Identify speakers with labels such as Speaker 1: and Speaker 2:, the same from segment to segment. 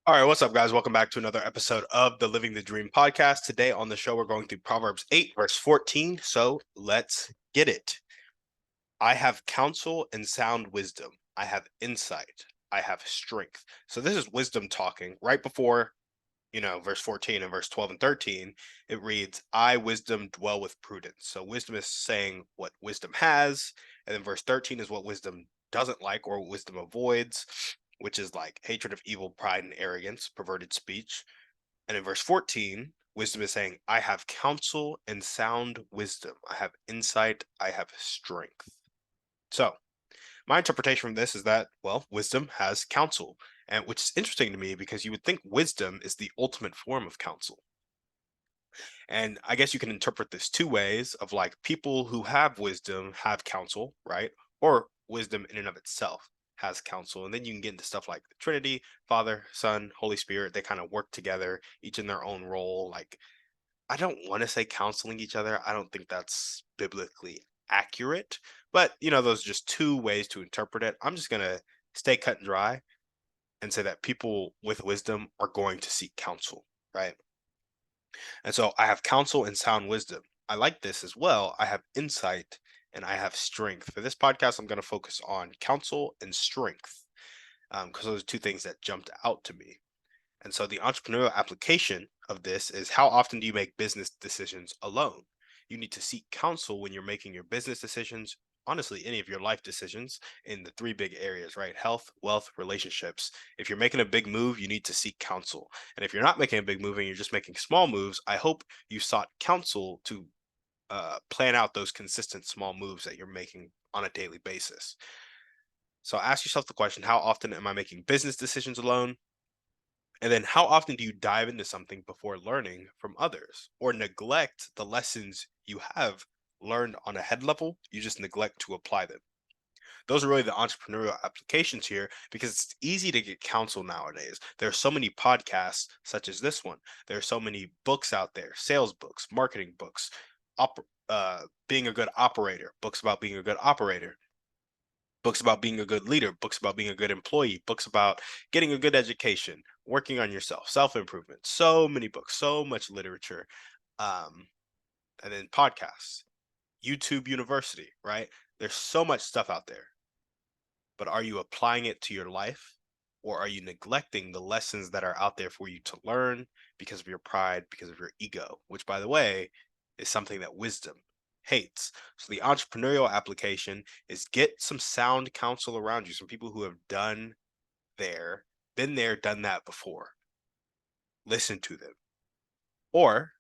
Speaker 1: All right, what's up, guys? Welcome back to another episode of the Living the Dream podcast. Today on the show, we're going through Proverbs 8, verse 14. So let's get it. I have counsel and sound wisdom. I have insight. I have strength. So this is wisdom talking. Right before, verse 14 and verse 12 and 13, it reads, I, wisdom, dwell with prudence. So wisdom is saying what wisdom has. And then verse 13 is what wisdom doesn't like or what wisdom avoids, which is like hatred of evil, pride, and arrogance, perverted speech. And in verse 14, wisdom is saying, I have counsel and sound wisdom. I have insight. I have strength. So, my interpretation from this is that, well, wisdom has counsel, and which is interesting to me because you would think wisdom is the ultimate form of counsel. And I guess you can interpret this two ways of like people who have wisdom have counsel, right? Or wisdom in and of itself has counsel. And then you can get into stuff like the Trinity, Father, Son, Holy Spirit. They kind of work together, each in their own role. Like, I don't want to say counseling each other. I don't think that's biblically accurate. But, those are just two ways to interpret it. I'm just going to stay cut and dry and say that people with wisdom are going to seek counsel, right? And so I have counsel and sound wisdom. I like this as well. I have insight and I have strength. For this podcast, I'm going to focus on counsel and strength because those are two things that jumped out to me. And so the entrepreneurial application of this is how often do you make business decisions alone? You need to seek counsel when you're making your business decisions, honestly, any of your life decisions in the three big areas, right? Health, wealth, relationships. If you're making a big move, you need to seek counsel. And if you're not making a big move and you're just making small moves, I hope you sought counsel to plan out those consistent small moves that you're making on a daily basis. So ask yourself the question, how often am I making business decisions alone? And then how often do you dive into something before learning from others or neglect the lessons you have learned on a head level? You just neglect to apply them. Those are really the entrepreneurial applications here because it's easy to get counsel nowadays. There are so many podcasts such as this one. There are so many books out there, sales books, marketing books, being a good operator, books about being a good operator, books about being a good leader, books about being a good employee, books about getting a good education, working on yourself, self-improvement. So many books, so much literature. Um, and then podcasts, YouTube University, right? There's so much stuff out there. But are you applying it to your life? Or are you neglecting the lessons that are out there for you to learn because of your pride, because of your ego, which, by the way, is something that wisdom hates. So, the entrepreneurial application is get some sound counsel around you, some people who have been there, done that before. Listen to them. Or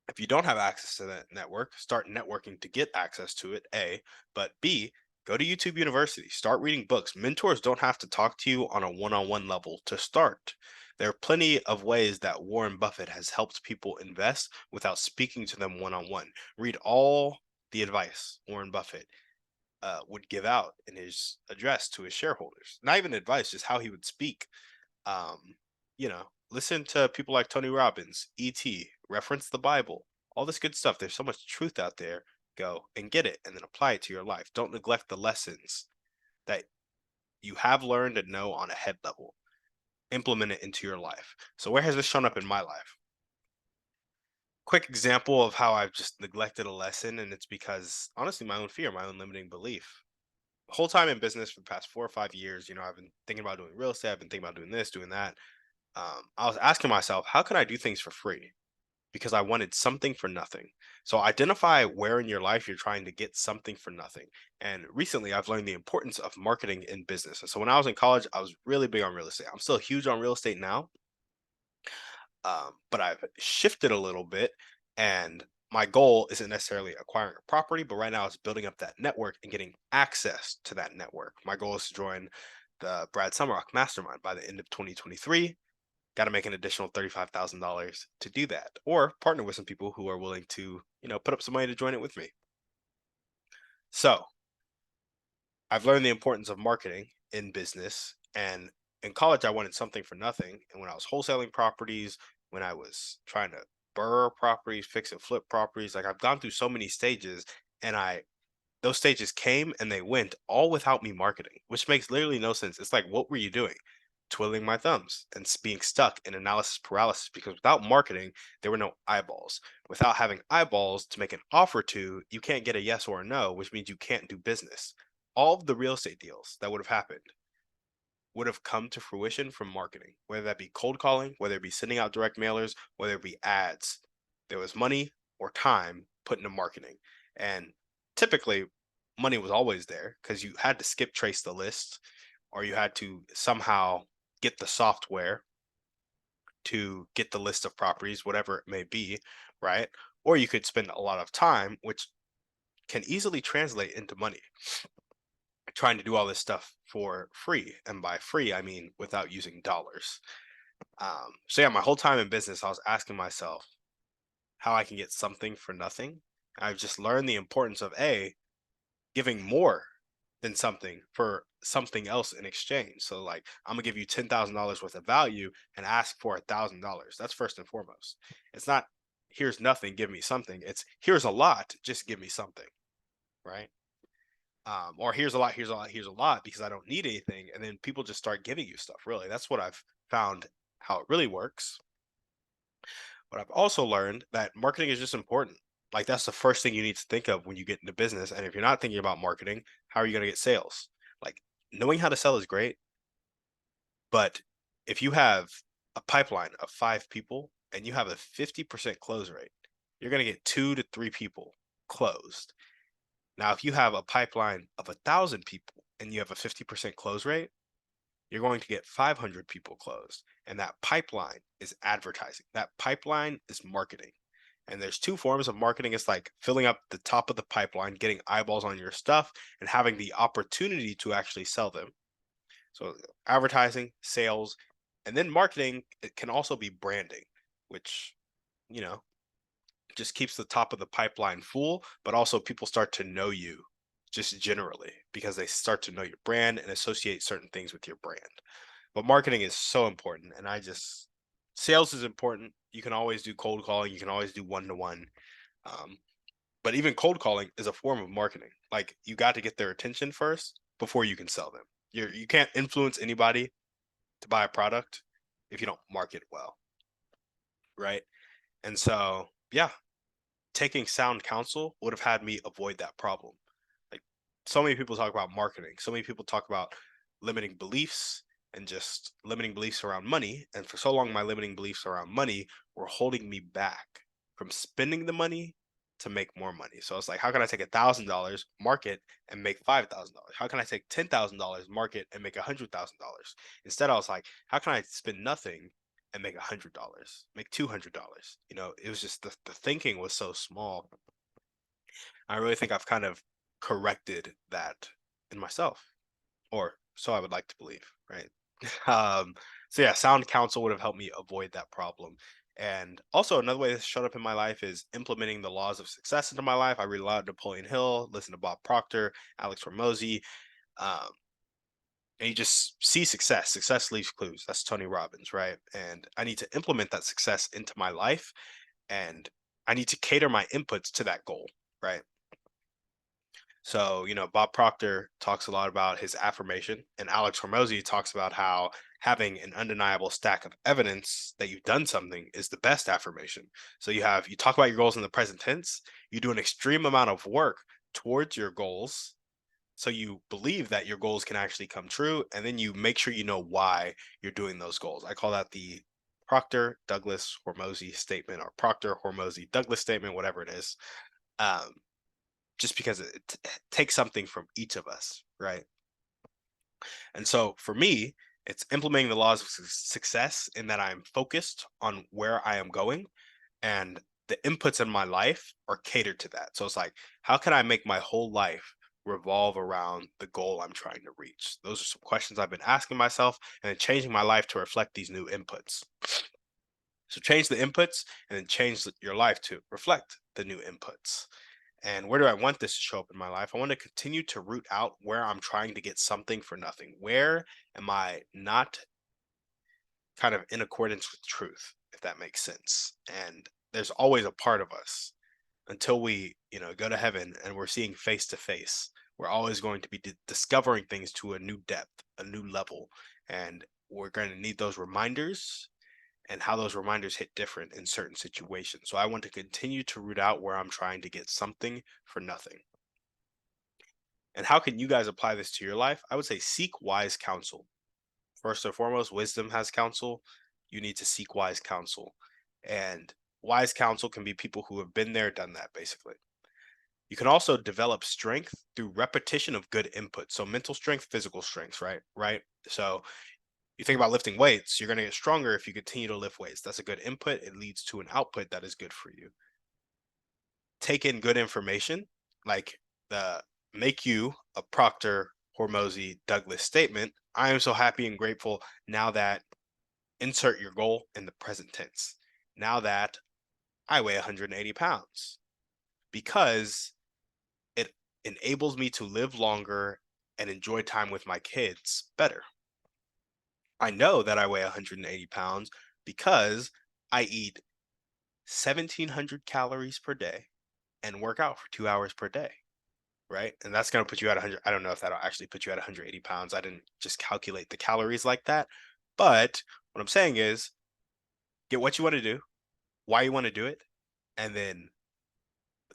Speaker 1: if you don't have access to that network, start networking to get access to it, A. But B, go to YouTube University, start reading books. Mentors don't have to talk to you on a one on one level to start. There are plenty of ways that Warren Buffett has helped people invest without speaking to them one on one. Read all the advice Warren Buffett would give out in his address to his shareholders. Not even advice, just how he would speak. Um, listen to people like Tony Robbins, ET, reference the Bible, all this good stuff. There's so much truth out there. Go and get it and then apply it to your life. Don't neglect the lessons that you have learned and know on a head level. Implement it into your life. So, where has this shown up in my life? Quick example of how I've just neglected a lesson, and it's because honestly, my own fear, my own limiting belief. The whole time in business for the past 4 or 5 years, I've been thinking about doing real estate, I've been thinking about doing this, doing that. I was asking myself, how can I do things for free? Because I wanted something for nothing. So identify where in your life you're trying to get something for nothing. And recently, I've learned the importance of marketing in business. And so when I was in college, I was really big on real estate. I'm still huge on real estate now, but I've shifted a little bit. And my goal isn't necessarily acquiring a property, but right now it's building up that network and getting access to that network. My goal is to join the Brad Summerrock Mastermind by the end of 2023. Got to make an additional $35,000 to do that, or partner with some people who are willing to, put up some money to join it with me. So I've learned the importance of marketing in business. And in college, I wanted something for nothing. And when I was wholesaling properties, when I was trying to burr properties, fix and flip properties, like I've gone through so many stages and those stages came and they went all without me marketing, which makes literally no sense. It's like, what were you doing? twiddling my thumbs and being stuck in analysis paralysis because without marketing, there were no eyeballs. Without having eyeballs to make an offer to, you can't get a yes or a no, which means you can't do business. All of the real estate deals that would have happened would have come to fruition from marketing, whether that be cold calling, whether it be sending out direct mailers, whether it be ads. There was money or time put into marketing. And typically, money was always there because you had to skip trace the list or you had to somehow get the software to get the list of properties, whatever it may be, right? Or you could spend a lot of time, which can easily translate into money, trying to do all this stuff for free. And by free, I mean without using dollars. So yeah, my whole time in business, I was asking myself how I can get something for nothing. I've just learned the importance of giving more than something for something else in exchange. So like I'm gonna give you $10,000 worth of value and ask for $1,000. That's first and foremost. It's not here's nothing, give me something. It's here's a lot, just give me something, right? Or here's a lot, here's a lot, here's a lot because I don't need anything, and then people just start giving you stuff. Really, that's what I've found how it really works. But I've also learned that marketing is just important. Like that's the first thing you need to think of when you get into business. And if you're not thinking about marketing, how are you going to get sales? Like knowing how to sell is great, but if you have a pipeline of 5 people and you have a 50% close rate, you're going to get 2 to 3 people closed. Now, if you have a pipeline of 1,000 people and you have a 50% close rate, you're going to get 500 people closed. And that pipeline is advertising. That pipeline is marketing. And there's two forms of marketing. It's like filling up the top of the pipeline, getting eyeballs on your stuff, and having the opportunity to actually sell them. So advertising, sales, and then marketing, it can also be branding, which, you know, just keeps the top of the pipeline full, but also people start to know you just generally because they start to know your brand and associate certain things with your brand. But marketing is so important. And sales is important. You can always do cold calling, you can always do one to one. But even cold calling is a form of marketing. Like you got to get their attention first before you can sell them. You can't influence anybody to buy a product if you don't market well, right? And so, yeah, taking sound counsel would have had me avoid that problem. Like so many people talk about marketing, so many people talk about limiting beliefs and just limiting beliefs around money. And for so long, my limiting beliefs around money were holding me back from spending the money to make more money. So it's like, how can I take $1,000, market, and make $5,000? How can I take $10,000, market, and make $100,000? Instead, I was like, how can I spend nothing and make $100, make $200? It was just the thinking was so small. I really think I've kind of corrected that in myself, or so I would like to believe, right? um, so yeah, sound counsel would have helped me avoid that problem. And also another way this showed up in my life is implementing the laws of success into my life. I read a lot of Napoleon Hill, listen to Bob Proctor, Alex Hormozy, um, and you just see success. Success leaves clues. That's Tony Robbins, right? And I need to implement that success into my life, and I need to cater my inputs to that goal, right? So, Bob Proctor talks a lot about his affirmation, and Alex Hormozy talks about how having an undeniable stack of evidence that you've done something is the best affirmation. So you talk about your goals in the present tense, you do an extreme amount of work towards your goals. So you believe that your goals can actually come true, and then you make sure you know why you're doing those goals. I call that the Proctor Douglas Hormozy statement, or Proctor Hormozy Douglas statement, whatever it is. Um, just because it takes something from each of us, right? And so for me, it's implementing the laws of success in that I'm focused on where I am going, and the inputs in my life are catered to that. So it's like, how can I make my whole life revolve around the goal I'm trying to reach? Those are some questions I've been asking myself and then changing my life to reflect these new inputs. So change the inputs and then change your life to reflect the new inputs. And where do I want this to show up in my life? I want to continue to root out where I'm trying to get something for nothing. Where am I not kind of in accordance with truth, if that makes sense? And there's always a part of us until we, go to heaven and we're seeing face to face, We're always going to be discovering things to a new depth, a new level, and we're going to need those reminders and how those reminders hit different in certain situations. So I want to continue to root out where I'm trying to get something for nothing. And how can you guys apply this to your life? I would say seek wise counsel. First and foremost, wisdom has counsel. You need to seek wise counsel. And wise counsel can be people who have been there, done that, basically. You can also develop strength through repetition of good input. So mental strength, physical strength, right? Right. So you think about lifting weights, you're going to get stronger if you continue to lift weights. That's a good input. It leads to an output that is good for you. Take in good information, like the make you a Proctor, Hormozy, Douglas statement. I am so happy and grateful now that insert your goal in the present tense. Now that I weigh 180 pounds, because it enables me to live longer and enjoy time with my kids better. I know that I weigh 180 pounds because I eat 1,700 calories per day and work out for 2 hours per day. Right? And that's going to put you at 100. I don't know if that'll actually put you at 180 pounds. I didn't just calculate the calories like that. But what I'm saying is get what you want to do, why you want to do it, and then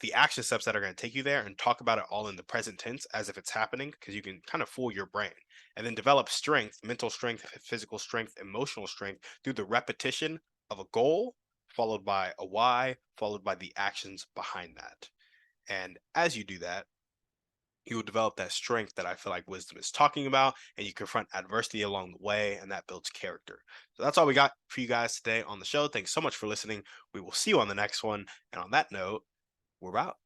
Speaker 1: the action steps that are going to take you there, and talk about it all in the present tense as if it's happening, because you can kind of fool your brain. And then develop strength, mental strength, physical strength, emotional strength through the repetition of a goal, followed by a why, followed by the actions behind that. And as you do that, you will develop that strength that I feel like wisdom is talking about, and you confront adversity along the way, and that builds character. So that's all we got for you guys today on the show. Thanks so much for listening. We will see you on the next one. And on that note, we're out.